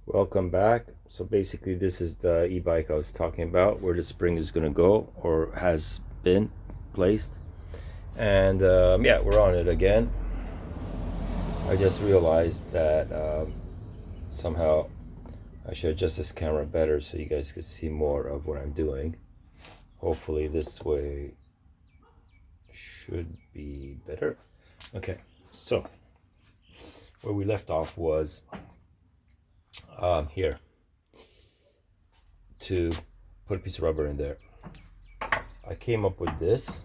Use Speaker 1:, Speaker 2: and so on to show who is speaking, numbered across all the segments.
Speaker 1: Welcome back. So basically this is the e-bike I was talking about, where the spring is going to go or has been placed. And yeah, we're on it again. I just realized that somehow I should adjust this camera better so you guys could see more of what I'm doing. Hopefully this way should be better. Okay, so where we left off was here, to put a piece of rubber in there. I came up with this.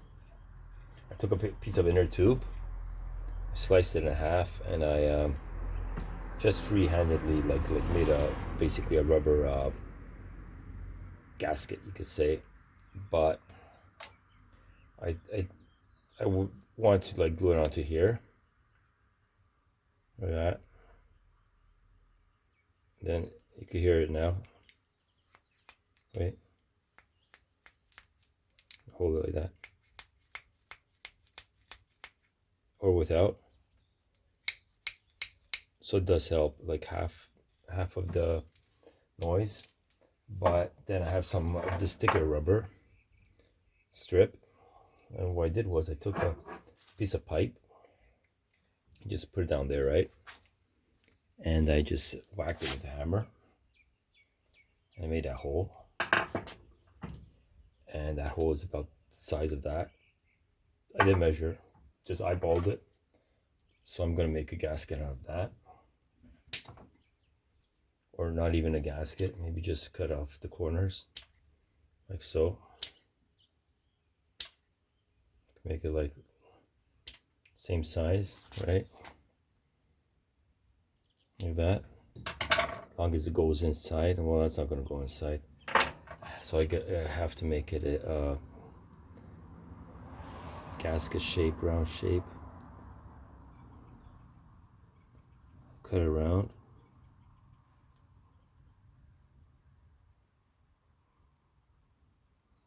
Speaker 1: I took a piece of inner tube, sliced it in half, and I just free-handedly like made a basically a rubber gasket, you could say. But I I, I would want to like glue it onto here, like that. Then you can hear it now. Wait, hold it like that, or without. So it does help, like half of the noise. But then I have some of this thicker rubber strip, and what I did was I took a piece of pipe, just put it down there, right? And I just whacked it with a hammer. I made that hole, and that hole is about the size of that. I didn't measure, just eyeballed it. So I'm gonna make a gasket out of that, or not even a gasket, maybe just cut off the corners like so. Make it like same size, right? Like that. As long as it goes inside. Well, that's not gonna go inside. So I have to make it a gasket shape, round shape. Cut it around.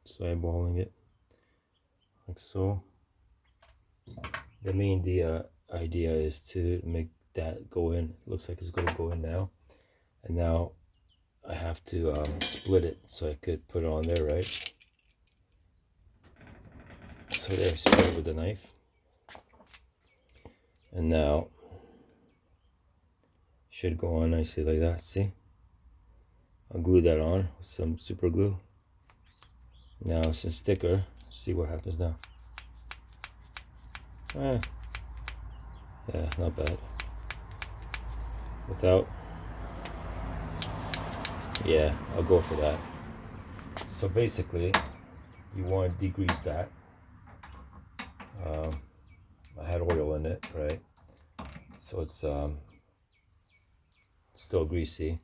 Speaker 1: So eyeballing it like so. The main idea is to make that go in. It looks like it's going to go in now. And now I have to split it so I could put it on there, right? So there, split it with the knife. And now should go on nicely like that. See? I'll glue that on with some super glue. Now it's a sticker. See what happens now. Yeah, not bad. Without, yeah, I'll go for that. So basically, you want to degrease that. I had oil in it, right? So it's still greasy.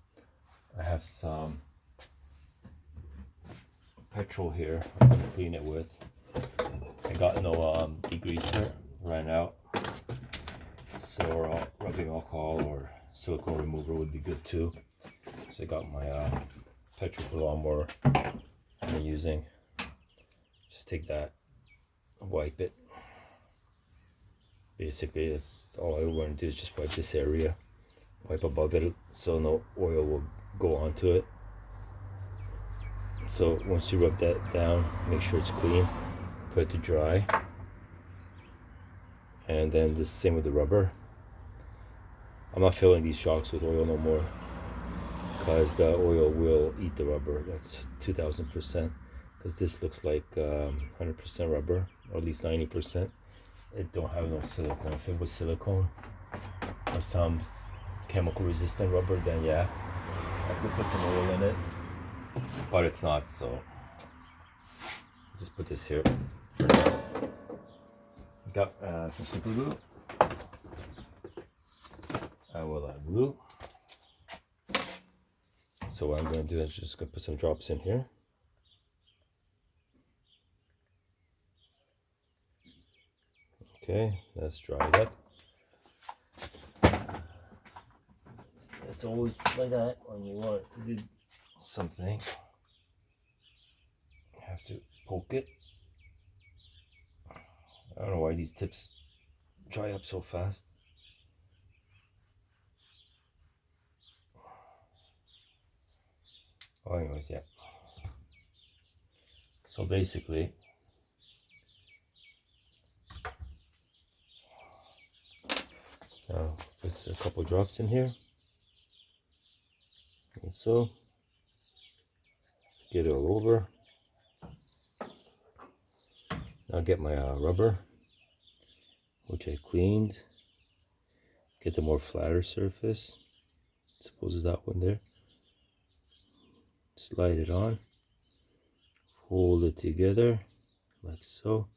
Speaker 1: I have some petrol here I'm gonna clean it with. I got no degreaser, ran out. So rubbing alcohol or silicone remover would be good too. So I got my petrol for the lawnmower I'm using. Just take that, wipe it. Basically, that's all I want to do is just wipe this area, wipe above it so no oil will go onto it. So once you rub that down, make sure it's clean, put it to dry. And then the same with the rubber. I'm not filling these shocks with oil no more, because the oil will eat the rubber. That's 2000%, because this looks like 100% rubber, or at least 90%. It don't have no silicone. If it was silicone or some chemical resistant rubber, then yeah, I could put some oil in it, but it's not, so just put this here for now. Got some super glue. I will glue. So what I'm going to do is just going to put some drops in here. Okay, let's dry it up. It's always like that when you want to do something. You have to poke it. I don't know why these tips dry up so fast. Well, anyways, yeah. So basically, just a couple drops in here, and so get it all over. I'll get my rubber, which I cleaned. Get the more flatter surface. Suppose it's that one there. Slide it on. Hold it together like so.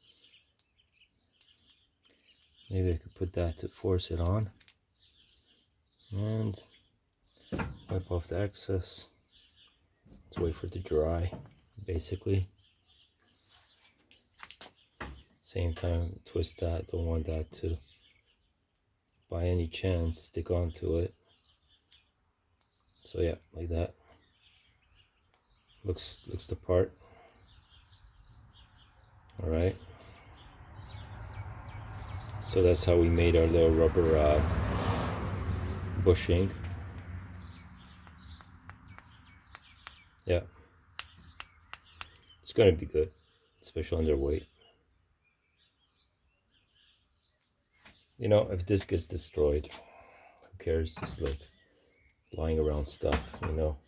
Speaker 1: Maybe I could put that to force it on. And wipe off the excess. Let's wait for it to dry, basically. Same time, twist that. Don't want that to, by any chance, stick onto it. So yeah, like that. Looks the part. All right. So that's how we made our little rubber bushing. Yeah, it's gonna be good, especially underweight. You know, if this gets destroyed, who cares? It's like lying around stuff, you know.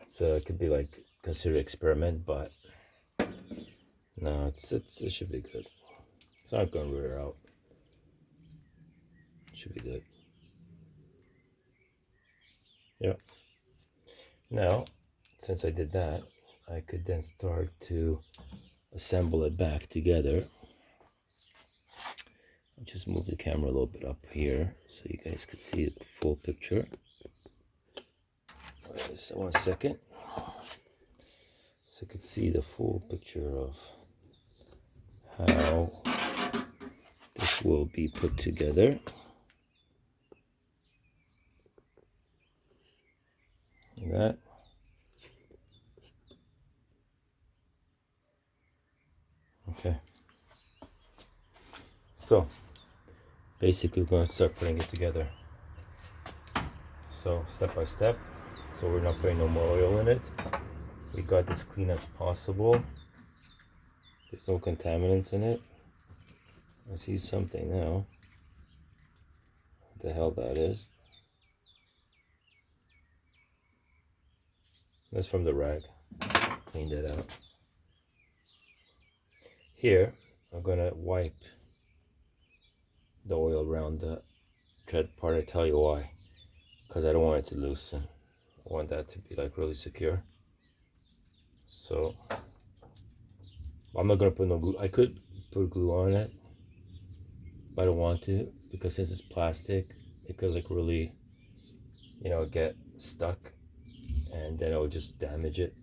Speaker 1: It's it could be like considered experiment, but no, it should be good. It's not gonna wear out. It should be good. Yeah. Now, since I did that, I could then start to assemble it back together. I'll just move the camera a little bit up here so you guys can see the full picture. Just 1 second. So you can see the full picture of how this will be put together. Like that. Okay. So basically we're going to start putting it together. So step by step. So we're not putting no more oil in it. We got this clean as possible. There's no contaminants in it. I see something now. What the hell that is? That's from the rag. Cleaned it out. Here, I'm gonna wipe the oil around the tread part. I tell you why. Because I don't want it to loosen. I want that to be like really secure. So I'm not gonna put no glue. I could put glue on it, but I don't want to, because since it's plastic, it could like really, you know, get stuck, and then it will just damage it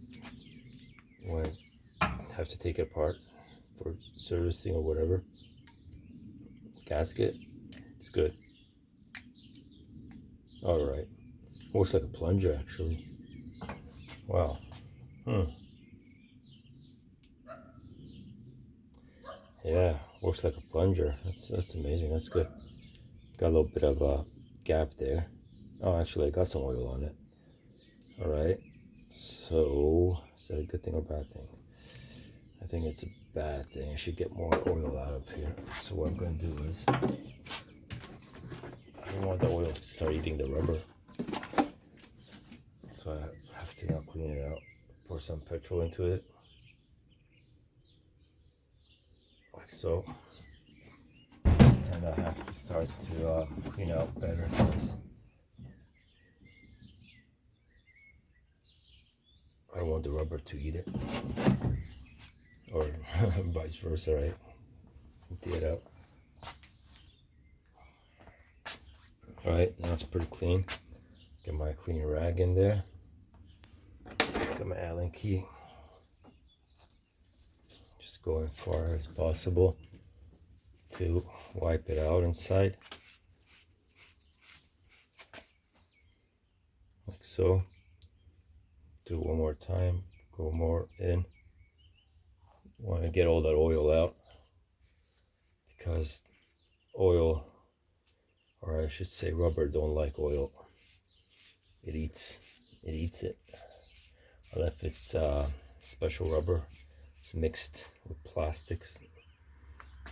Speaker 1: when I have to take it apart for servicing or whatever. Gasket, it's good. All right, works like a plunger actually. Wow. Yeah, works like a plunger. That's amazing. That's good. Got a little bit of a gap there. Oh, actually, I got some oil on it. All right. So, is that a good thing or bad thing? I think it's a bad thing. I should get more oil out of here. So what I'm going to do is, I don't want the oil to start eating the rubber. So I have to now clean it out. Pour some petrol into it. Like so. And I have to start to clean out better because I don't want the rubber to eat it. Or vice versa, right? Empty it out. Alright, now it's pretty clean. Get my clean rag in there. Got my Allen key. Just go as far as possible to wipe it out inside. Like so. Do it one more time. Go more in. Want to get all that oil out, because oil, or I should say rubber, don't like oil. It eats it. if it's special rubber. It's mixed with plastics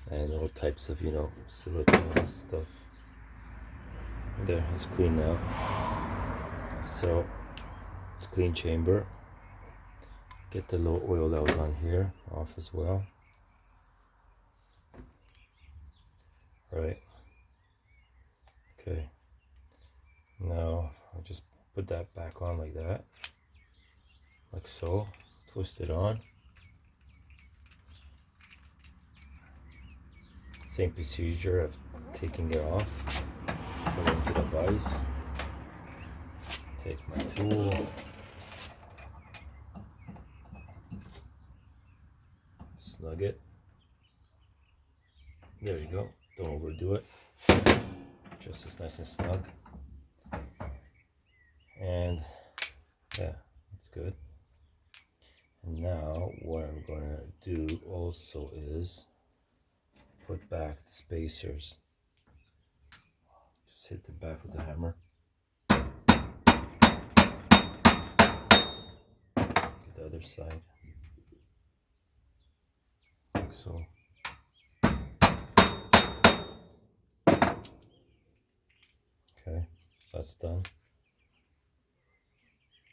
Speaker 1: and all types of, you know, silicone stuff. There, it's clean now. So it's clean chamber. Get the little oil that was on here off as well. Right. Okay. Now I'll just put that back on like that. Like so. Twist it on. Same procedure of taking it off. Put it into the vise. Take my tool. Snug it. There you go. Don't overdo it. Just as nice and snug. And yeah, that's good. And now what I'm going to do also is put back the spacers. Just hit the back with the hammer. Get the other side. Like so. Okay, that's done.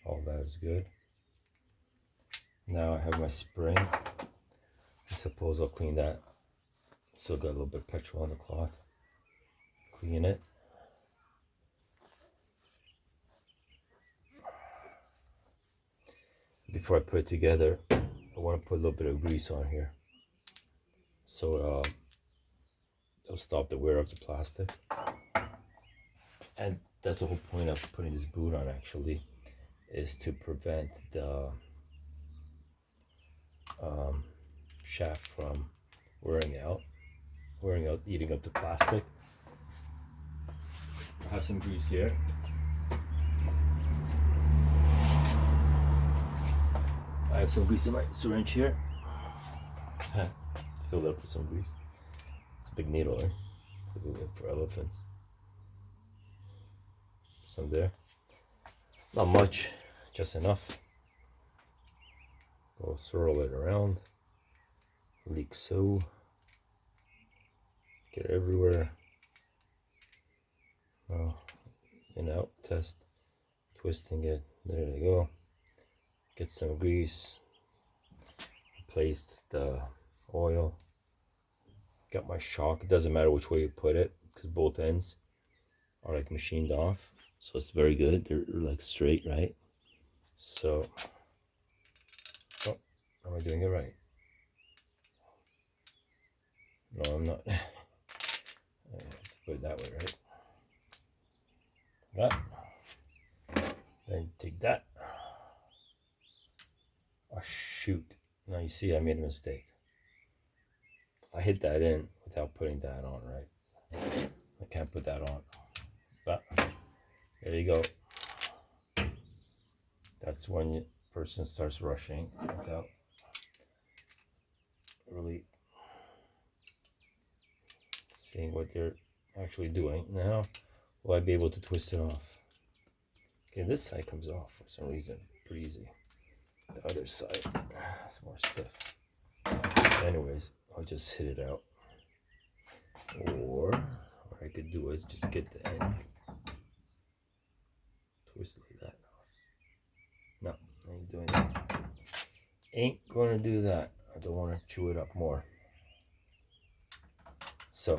Speaker 1: All that is good. Now I have my spring. I suppose I'll clean that. Still got a little bit of petrol on the cloth. Clean it. Before I put it together, I want to put a little bit of grease on here. So it'll stop the wear of the plastic. And that's the whole point of putting this boot on, actually, is to prevent the shaft from wearing out, eating up the plastic. I have some grease here. I have some grease in my syringe here. Filled up with some grease. It's a big needle, right? Good for elephants. Some there. Not much, just enough. Go swirl it around. Like so. Get it everywhere. Oh, in out test. Twisting it. There you go. Get some grease. Place the oil. Got my shock. It doesn't matter which way you put it, because both ends are like machined off. So it's very good. They're like straight, right? So, oh, am I doing it right? No, I'm not. I have to put it that way, right? That. Then take that. Oh, shoot. Now you see I made a mistake. I hit that in without putting that on, right? I can't put that on. But there you go. That's when the person starts rushing without really seeing what they're actually doing. Now, will I be able to twist it off? Okay, this side comes off for some reason. Pretty easy. The other side is more stiff. Anyways, I'll just hit it out. Or what I could do is just get the end. Twist it like that. No, I ain't doing that. Ain't gonna do that. I don't want to chew it up more. So,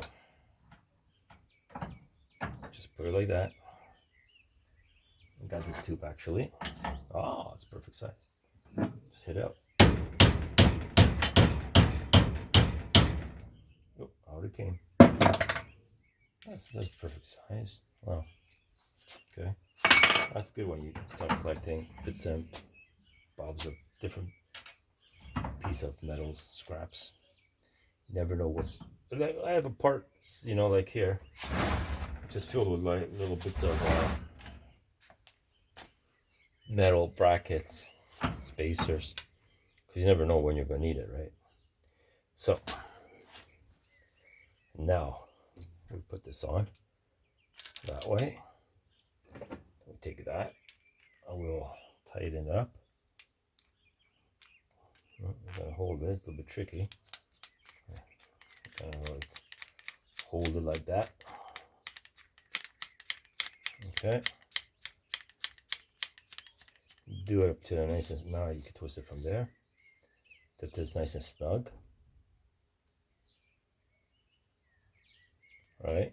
Speaker 1: just put it like that. I got this tube actually. Oh, it's perfect size. Just hit it out. Oh, out it came. That's perfect size. Wow. Okay. That's good when you start collecting bits and bobs of different piece of metals, scraps. You never know what's. Like, I have a part, you know, like here, just filled with like little bits of metal brackets, spacers, because you never know when you're gonna need it, right? So now we put this on that way. We take that, I will tighten it up Well, you gotta hold it, it's a little bit tricky. Like hold it like that. Okay. Do it up to nice and now you can twist it from there. That is nice and snug. Right.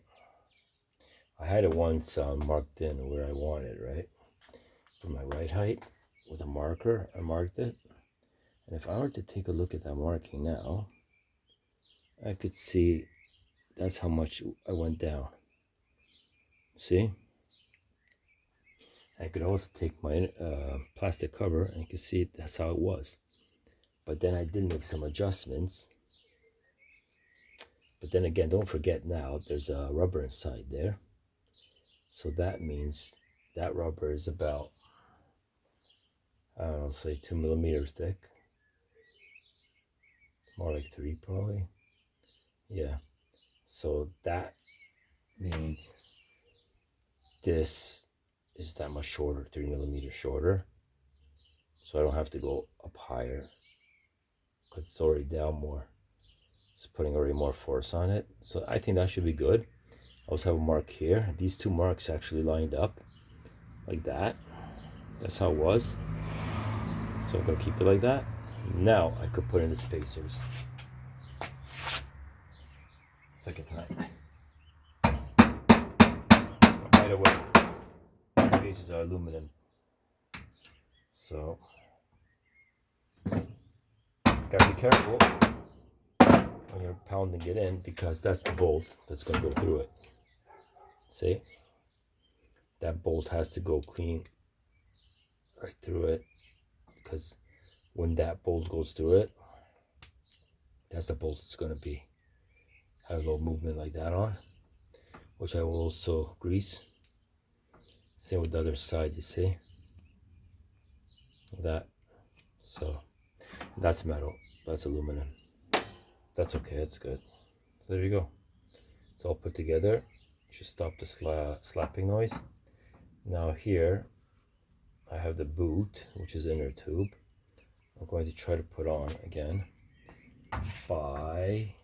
Speaker 1: I had it once marked in where I wanted, right? For my right height with a marker, I marked it. And if I were to take a look at that marking now, I could see that's how much I went down. See? I could also take my plastic cover and you can see that's how it was. But then I did make some adjustments. But then again, don't forget now, there's a rubber inside there. So that means that rubber is about, I don't know, say 2 millimeters thick. More like 3 probably. Yeah. So that means this is that much shorter, 3 millimeters shorter. So I don't have to go up higher because it's already down more. It's putting already more force on it. So I think that should be good. I also have a mark here. These two marks actually lined up like that. That's how it was. So I'm gonna keep it like that. Now I could put in the spacers. Second time. By the way, the spacers are aluminum. So gotta be careful when you're pounding it in because that's the bolt that's gonna go through it. See? That bolt has to go clean right through it because when that bolt goes through it, that's the bolt that's gonna be have a little movement like that on, which I will also grease. Same with the other side, you see? Like that. So that's metal, that's aluminum. That's okay, it's good. So there you go. It's all put together. You should stop the slapping noise. Now here, I have the boot, which is inner tube. I'm going to try to put on again by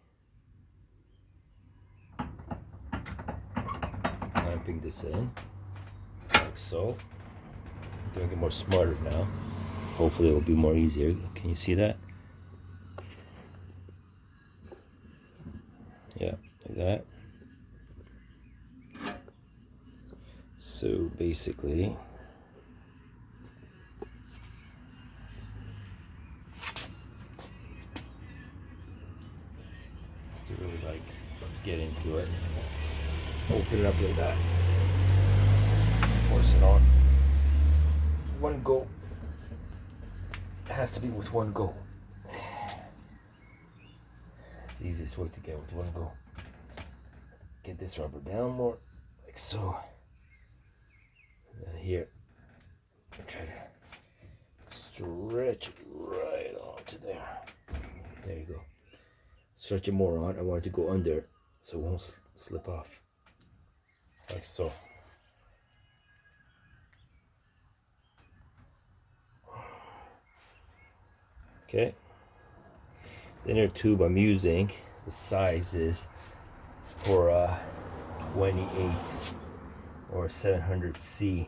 Speaker 1: clamping this in, like so. I'm doing it more smarter now. Hopefully it will be more easier. Can you see that? Yeah, like that. So basically, to really like get into it, open it up like that, force it on. One go. It has to be with one go. It's the easiest way to get with one go. Get this rubber down more, like so. And then here, try to stretch it right onto there. There you go. Stretch it more on. I want it to go under so it won't slip off. Like so. Okay. The inner tube I'm using, the size is for a 28 or 700C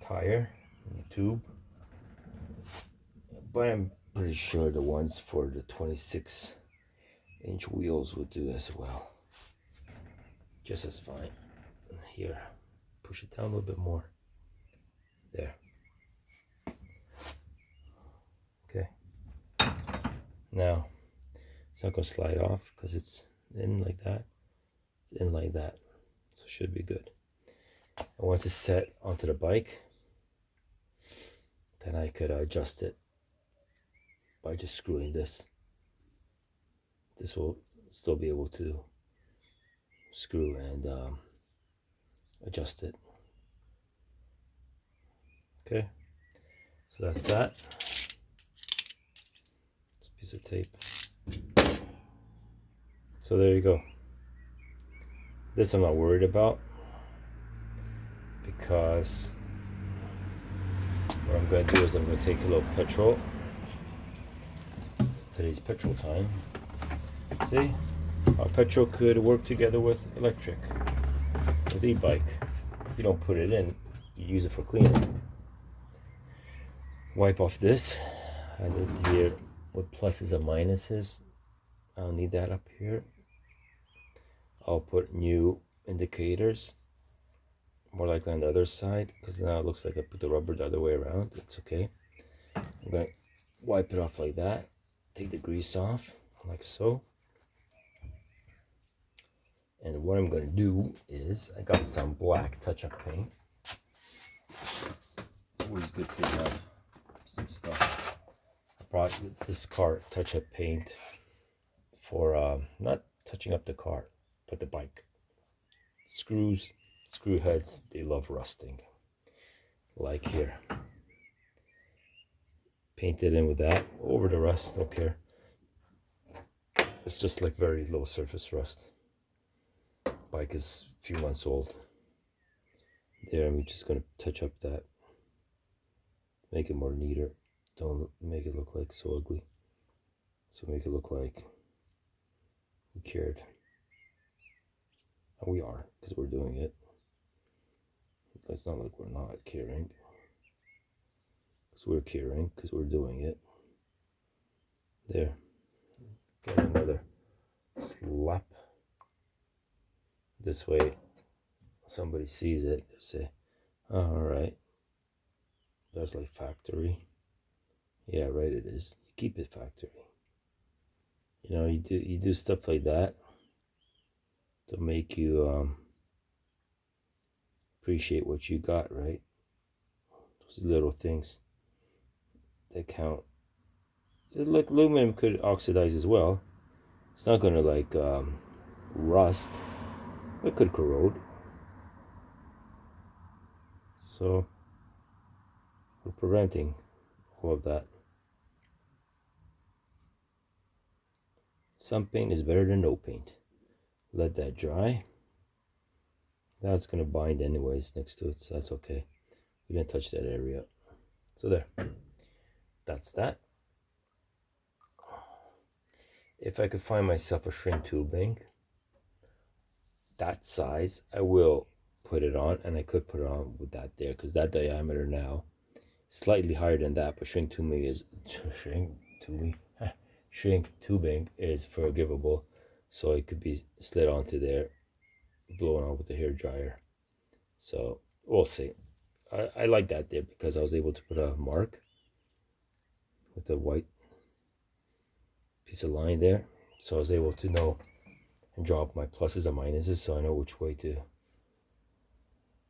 Speaker 1: tire in the tube. But I'm pretty sure the ones for the 26-inch wheels will do as well. Just as fine. Here, push it down a little bit more. There. Okay. Now, it's not going to slide off because it's in like that. It's in like that. So it should be good. And once it's set onto the bike, then I could adjust it by just screwing this. This will still be able to screw and adjust it. Okay, so that's that. It's a piece of tape. So there you go. This I'm not worried about because what I'm going to do is I'm going to take a little petrol today's petrol time. See how petrol could work together with electric, with e-bike. You don't put it in, you use it for cleaning. Wipe off this. I did here with pluses and minuses. I don't need that up here. I'll put new indicators, more likely on the other side, because now it looks like I put the rubber the other way around. It's okay. I'm going to wipe it off like that. Take the grease off, like so. And what I'm going to do is, I got some black touch-up paint. It's always good to have some stuff. I brought this car touch-up paint for not touching up the car, but the bike. Screws, screw heads, they love rusting. Like here. Paint it in with that, over the rust, don't care. It's just like very low surface rust. Bike is a few months old. There, I'm just going to touch up that. Make it more neater. Don't make it look like so ugly. So make it look like we cared. And we are, because we're doing it. It's not like we're not caring. Because we're caring, because we're doing it. There. Get another slap. This way, somebody sees it, they say, oh, all right, that's like factory. Yeah, right, it is. You keep it factory. You know, you do stuff like that to make you appreciate what you got, right? Those little things that count. Like aluminum could oxidize as well. It's not gonna like rust. It could corrode. So we're preventing all of that. Some paint is better than no paint. Let that dry. That's gonna bind anyways next to it, so that's okay. We didn't touch that area. So there. That's that. If I could find myself a shrink tubing that size, I will put it on, and I could put it on with that there, because that diameter now is slightly higher than that, but shrink tubing is forgivable, so it could be slid onto there, blown on with the hair dryer. So we'll see. I like that there because I was able to put a mark with the white piece of line there, so I was able to know and draw up my pluses and minuses, so I know which way to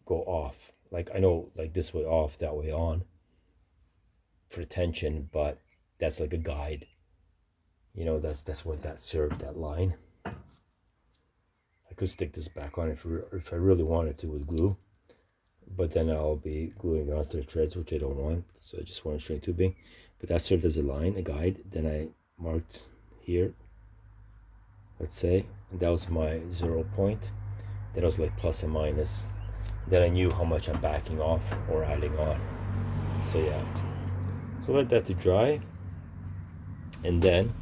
Speaker 1: go off. Like I know, like this way off, that way on for tension, but that's like a guide. You know, that's what that served, that line. I could stick this back on if I really wanted to with glue, but then I'll be gluing it onto the threads, which I don't want. So I just want shrink tubing, but that served as a line, a guide. Then I marked here, let's say, and that was my 0 point. That was like plus and minus. Then I knew how much I'm backing off or adding on. So yeah, so let that to dry, and then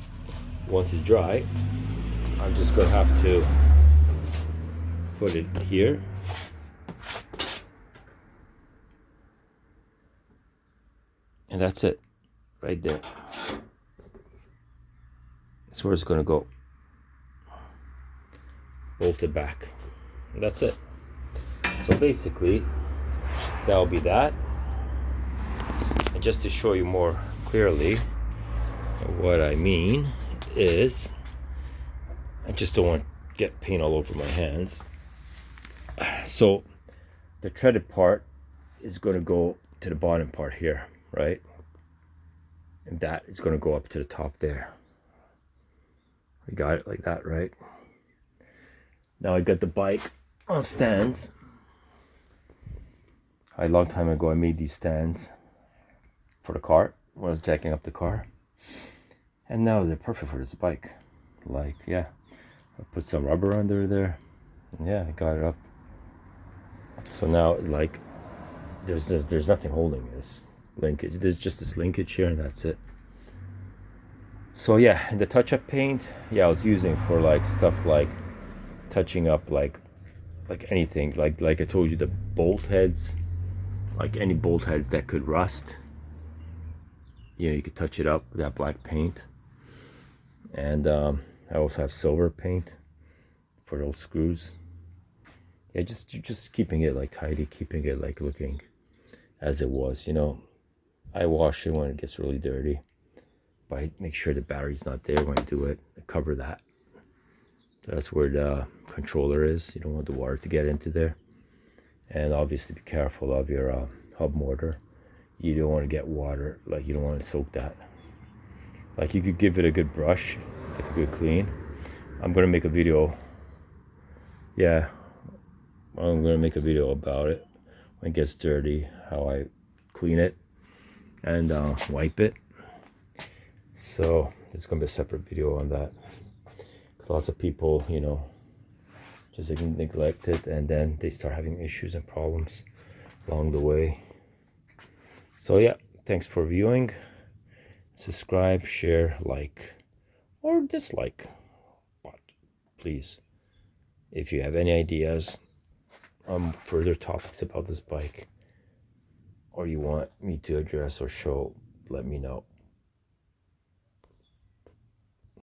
Speaker 1: once it's dry, I'm just gonna have to put it here, and that's it right there. That's where it's gonna go, bolted back. And that's it. So basically that'll be that. And just to show you more clearly what I mean is, I just don't want to get paint all over my hands. So the threaded part is going to go to the bottom part here, right? And that is going to go up to the top there. We got it like that, right? Now I got the bike on stands. A long time ago I made these stands for the car when I was jacking up the car, and now they're perfect for this bike. Like, yeah, I put some rubber under there, and yeah, I got it up. So now, like, there's nothing holding this linkage. There's just this linkage here, and that's it. So yeah, and the touch-up paint, yeah, I was using for like stuff like touching up like anything, like I told you, the bolt heads, like any bolt heads that could rust. You know, you could touch it up with that black paint. And I also have silver paint for those screws. Yeah, just keeping it like tidy, keeping it like looking as it was. You know, I wash it when it gets really dirty, but I make sure the battery's not there when I do it. I cover that. That's where the controller is. You don't want the water to get into there. And obviously be careful of your hub motor. You don't want to get water, like you don't want to soak that. Like you could give it a good brush, like a good clean. I'm gonna make a video. Yeah, I'm gonna make a video about it when it gets dirty, how I clean it and wipe it. So there's gonna be a separate video on that. Cause lots of people, you know, just neglect it, and then they start having issues and problems along the way. So yeah, thanks for viewing. Subscribe, share, like, or dislike. But please, if you have any ideas on further topics about this bike, or you want me to address or show, let me know.